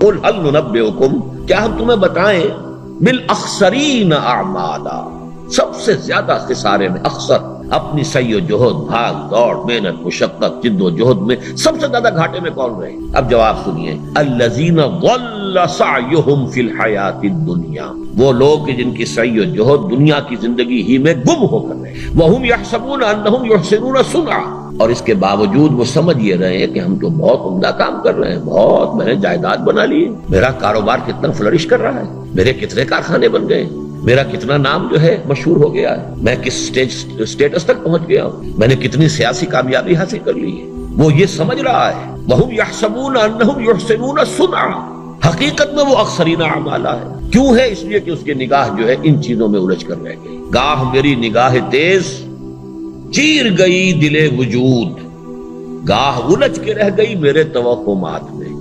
कुल हल नुनब्बिउकुम, क्या हम तुम्हें बताएं, बिल अख्सरीन अमाला, सबसे ज्यादा खिसारे में, अक्सर अपनी सही जोहद, भाग दौड़, मेहनत, मुशक्कत, जिद्दोजहद में सबसे ज्यादा घाटे में कौन रहे? अब जवाब सुनिए, अल्लज़ीना ज़ल्ल सअयुहुम फिल हयातिद दुनिया, वो लोग कि जिनकी सही जोहद दुनिया की जिंदगी ही में गुम होकर रहे, वहुम यहसबून अन्नहुम युहसिनून सुन्आ, और इसके बावजूद वो समझ ये रहे हैं कि हम तो बहुत उम्दा काम कर रहे हैं, बहुत मैंने जायदाद बना ली है, मेरा कारोबार कितना फ्लरिश कर रहा है, मेरे कितने कारखाने बन गए, मेरा कितना नाम जो है मशहूर हो गया है, मैं किस स्टेटस तक पहुंच गया हूं, मैंने कितनी सियासी कामयाबी हासिल कर ली है। वो ये समझ रहा है, वहुम यहसबून अन्नहुम युहसिनून सुन्आ, हकीकत में वो अक्सरीना अमाला है। क्यों है? इसलिए कि उसकी निगाह जो है इन चीजों में उलझ कर रह गई। गाह मेरी निगाह तेज चीर गई दिले वजूद, गाह उलझ के रह गई मेरे तवक्कुमात में।